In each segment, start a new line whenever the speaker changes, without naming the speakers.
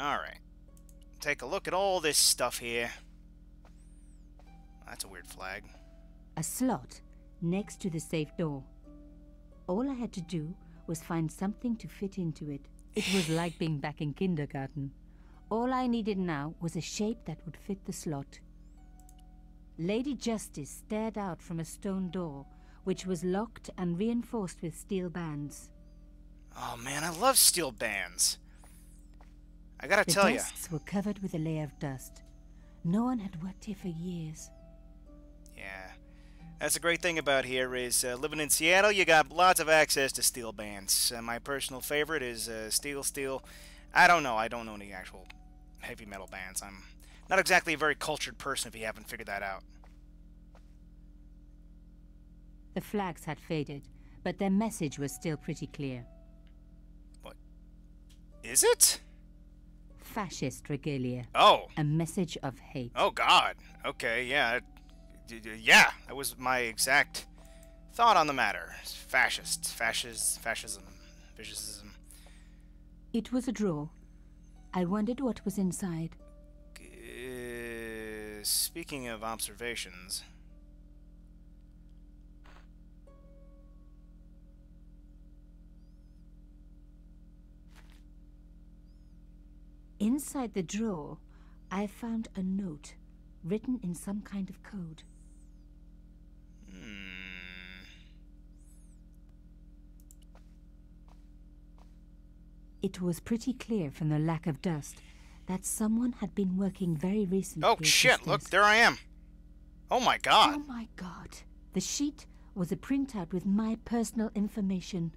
Alright. Take a look at all this stuff here. That's a weird flag.
A slot next to the safe door. All I had to do was find something to fit into it. It was like being back in kindergarten. All I needed now was a shape that would fit the slot. Lady Justice stared out from a stone door, which was locked and reinforced with steel bands.
Oh man, I love steel bands. I gotta tell you.
The desks were covered with a layer of dust. No one had worked here for years.
Yeah. That's the great thing about here is living in Seattle, you got lots of access to steel bands. My personal favorite is steel. I don't know any actual heavy metal bands. I'm not exactly a very cultured person if you haven't figured that out.
The flags had faded, but their message was still pretty clear.
What? Is it?
Fascist regalia.
Oh.
A message of hate.
Oh, God. Okay, yeah. Yeah, that was my exact thought on the matter. Fascism.
It was a drawer. I wondered what was inside.
Speaking of observations...
Inside the drawer, I found a note written in some kind of code. It was pretty clear from the lack of dust that someone had been working very recently.
Oh shit, look, there I am. Oh my god.
Oh my god. The sheet was a printout with my personal information.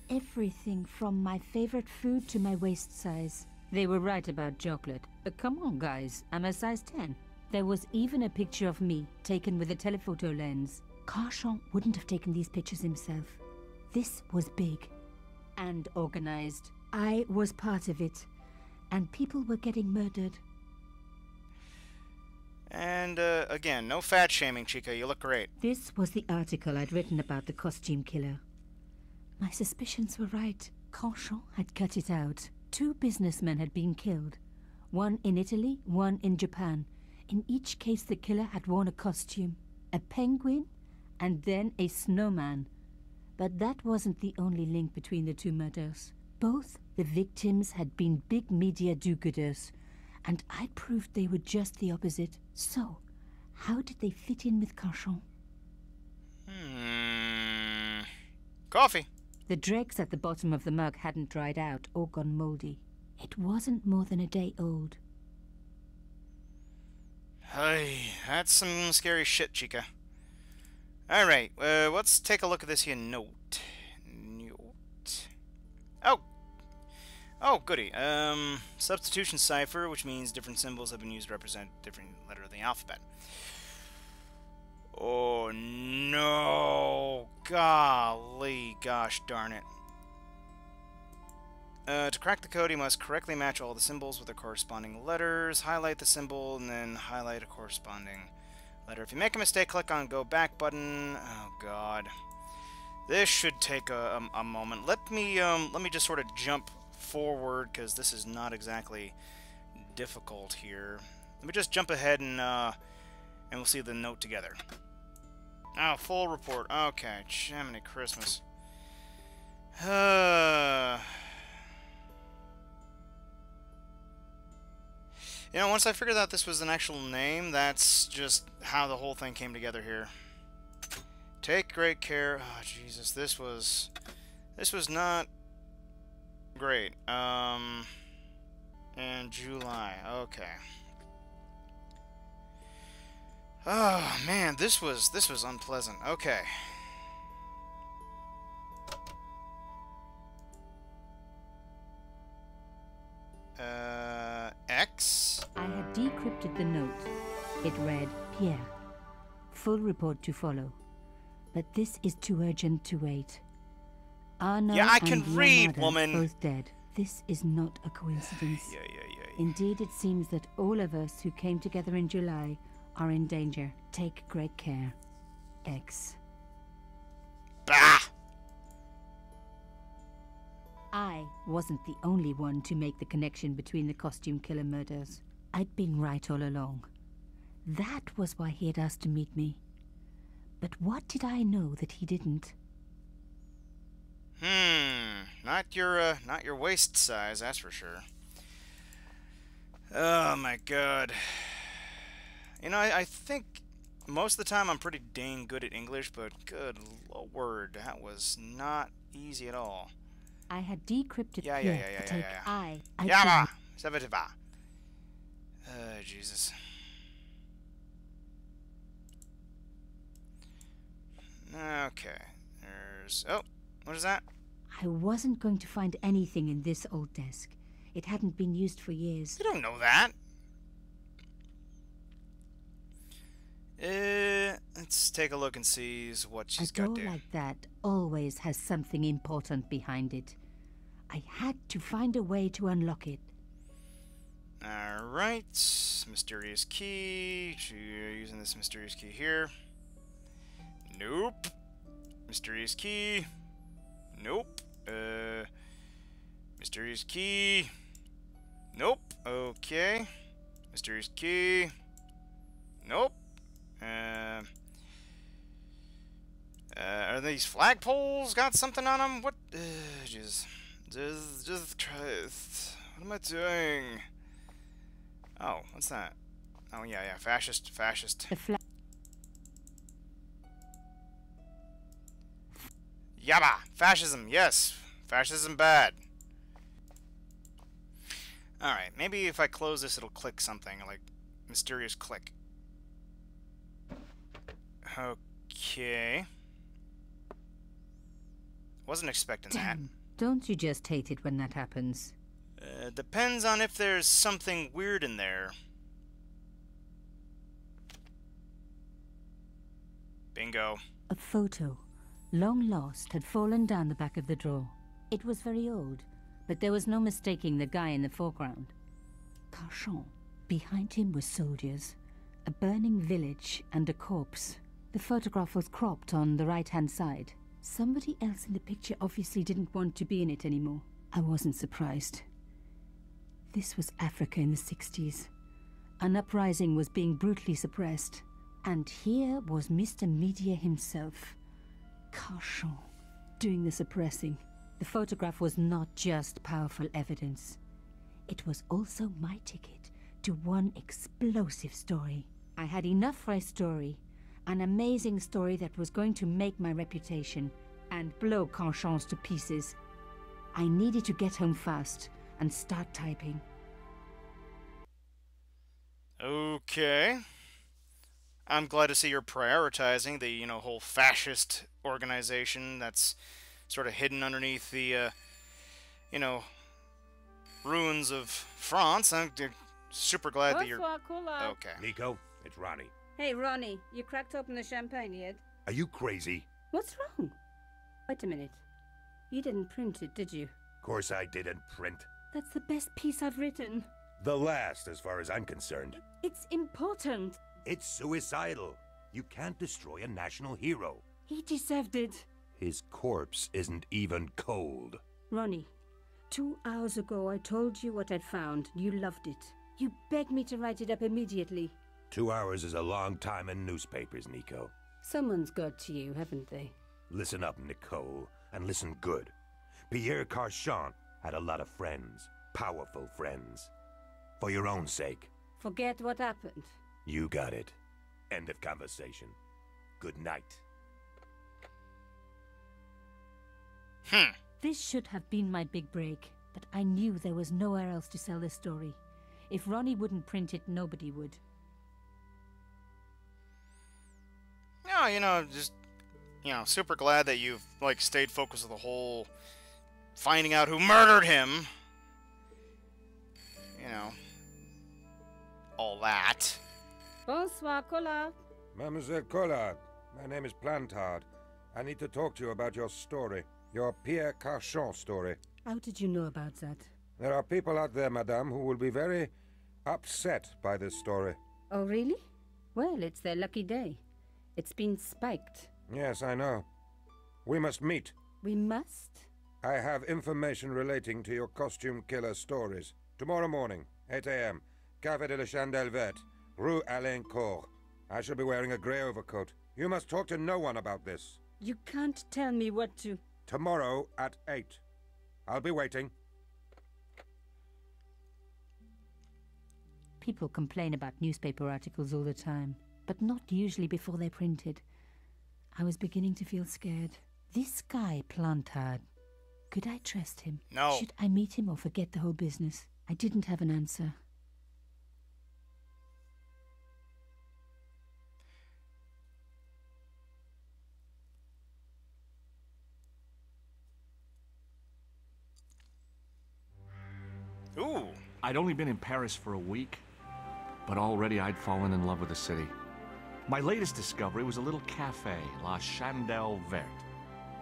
Everything from my favorite food to my waist size. They were right about chocolate. But come on, guys, I'm a size 10. There was even a picture of me, taken with a telephoto lens. Carchon wouldn't have taken these pictures himself. This was big and organized. I was part of it, and people were getting murdered.
And, again, no fat shaming, Chica. You look great.
This was the article I'd written about the costume killer. My suspicions were right. Carchon had cut it out. 2 businessmen had been killed. One in Italy, one in Japan. In each case, the killer had worn a costume. A penguin, and then a snowman. But that wasn't the only link between the 2 murders. Both the victims had been big media do-gooders, and I proved they were just the opposite. So, how did they fit in with Carchon?
Coffee.
The dregs at the bottom of the mug hadn't dried out or gone moldy. It wasn't more than a day old.
Hey, that's some scary shit, Chica. Alright, let's take a look at this here note. Oh, goody. Substitution cipher, which means different symbols have been used to represent different letters of the alphabet. Oh, no. Golly, gosh darn it. To crack the code, you must correctly match all the symbols with their corresponding letters, highlight the symbol, and then highlight a corresponding letter. If you make a mistake, click on Go Back button. Oh, God. This should take a moment. Let me just sort of jump forward, because this is not exactly difficult here. Let me just jump ahead and we'll see the note together. Oh, full report. Okay, Jiminy Christmas. You know, once I figured out this was an actual name, that's just how the whole thing came together here. Take great care. Oh, Jesus, this was not great. In July. Okay. Oh, man, this was unpleasant. Okay. X?
I had decrypted the note. It read, Pierre. Full report to follow. But this is too urgent to wait. Arno
yeah, I can
and
read,
Leonardo
woman.
Both dead. This is not a coincidence.
Yeah.
Indeed, it seems that all of us who came together in July are in danger. Take great care. X.
Bah!
I wasn't the only one to make the connection between the costume killer murders. I'd been right all along. That was why he had asked to meet me. But what did I know that he didn't?
Not your waist size, that's for sure. Oh my god. You know, I think most of the time I'm pretty dang good at English, but good lord, that was not easy at all.
I had decrypted
Yeah.
I
Yama! Sabativa. Jesus. Okay. There's... Oh, what is that?
I wasn't going to find anything in this old desk. It hadn't been used for years.
You don't know that. Let's take a look and see what she's got there.
A door like that always has something important behind it. I had to find a way to unlock it.
Alright. Mysterious key. Using this mysterious key here. Nope. Mysterious key. Nope. Mysterious key. Nope. Okay. Mysterious key. Nope. Are these flagpoles got something on them? What? Just try. What am I doing? Oh, what's that? Oh yeah, fascist. Yabba! Fascism, yes. Fascism bad. Alright, maybe if I close this it'll click something, like mysterious click. Okay. Wasn't expecting that.
Don't you just hate it when that happens?
Depends on if there's something weird in there. Bingo.
A photo, long lost, had fallen down the back of the drawer. It was very old, but there was no mistaking the guy in the foreground. Carchon. Behind him were soldiers, a burning village, and a corpse. The photograph was cropped on the right-hand side. Somebody else in the picture obviously didn't want to be in it anymore. I wasn't surprised. This was Africa in the 60s. An uprising was being brutally suppressed. And here was Mr. Media himself, Carchon, doing the suppressing. The photograph was not just powerful evidence. It was also my ticket to one explosive story. I had enough for a story. An amazing story that was going to make my reputation and blow Carchon's to pieces. I needed to get home fast and start typing.
Okay. I'm glad to see you're prioritizing the, whole fascist organization that's sort of hidden underneath the, ruins of France. I'm super glad that you're... Okay.
Nico, it's Ronnie.
Hey, Ronnie, you cracked open the champagne yet?
Are you crazy?
What's wrong? Wait a minute. You didn't print it, did you?
Of course I didn't print.
That's the best piece I've written.
The last, as far as I'm concerned.
It's important.
It's suicidal. You can't destroy a national hero.
He deserved it.
His corpse isn't even cold.
Ronnie, 2 hours ago I told you what I'd found. You loved it. You begged me to write it up immediately.
2 hours is a long time in newspapers, Nico.
Someone's got to you, haven't they?
Listen up, Nicole, and listen good. Pierre Carchon had a lot of friends. Powerful friends. For your own sake.
Forget what happened.
You got it. End of conversation. Good night.
This should have been my big break, but I knew there was nowhere else to sell this story. If Ronnie wouldn't print it, nobody would.
No, just, super glad that you've, stayed focused on the whole finding out who murdered him. All that.
Bonsoir, Collard.
Mademoiselle Collard, my name is Plantard. I need to talk to you about your story. Your Pierre Carchon story.
How did you know about that?
There are people out there, madame, who will be very upset by this story.
Oh, really? Well, it's their lucky day. It's been spiked.
Yes, I know. We must meet.
We must?
I have information relating to your costume killer stories. Tomorrow morning, 8 a.m., Café de la Chandelle Verte, Rue Alain Court. I shall be wearing a grey overcoat. You must talk to no one about this.
You can't tell me what to...
Tomorrow at 8. I'll be waiting.
People complain about newspaper articles all the time, but not usually before they're printed. I was beginning to feel scared. This guy, Plantard, could I trust him?
No.
Should I meet him or forget the whole business? I didn't have an answer.
Ooh.
I'd only been in Paris for a week, but already I'd fallen in love with the city. My latest discovery was a little cafe, La Chandelle Verte.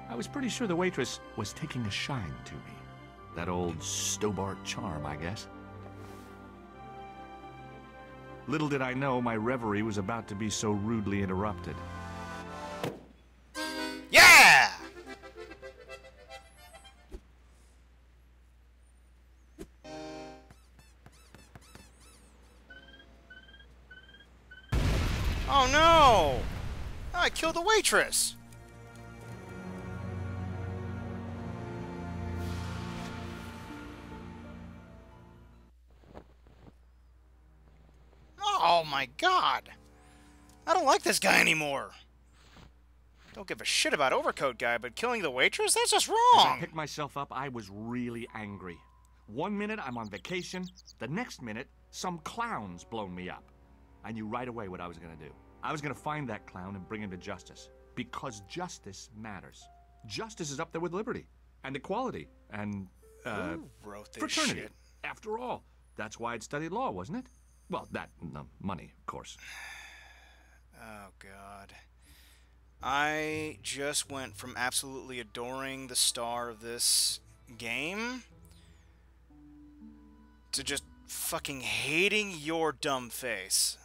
I was pretty sure the waitress was taking a shine to me. That old Stobart charm, I guess. Little did I know my reverie was about to be so rudely interrupted.
Yeah! Oh no! I killed the waitress! Oh my god! I don't like this guy anymore! Don't give a shit about Overcoat Guy, but killing the waitress? That's just
As I
wrong!
picked myself up, I was really angry. 1 minute, I'm on vacation. The next minute, some clown's blown me up. I knew right away what I was gonna do. I was gonna find that clown and bring him to justice. Because justice matters. Justice is up there with liberty. And equality. And,
Who wrote this
fraternity.
shit?
After all, that's why I'd studied law, wasn't it? Well, that and the money, of course.
Oh god. I just went from absolutely adoring the star of this game to just fucking hating your dumb face.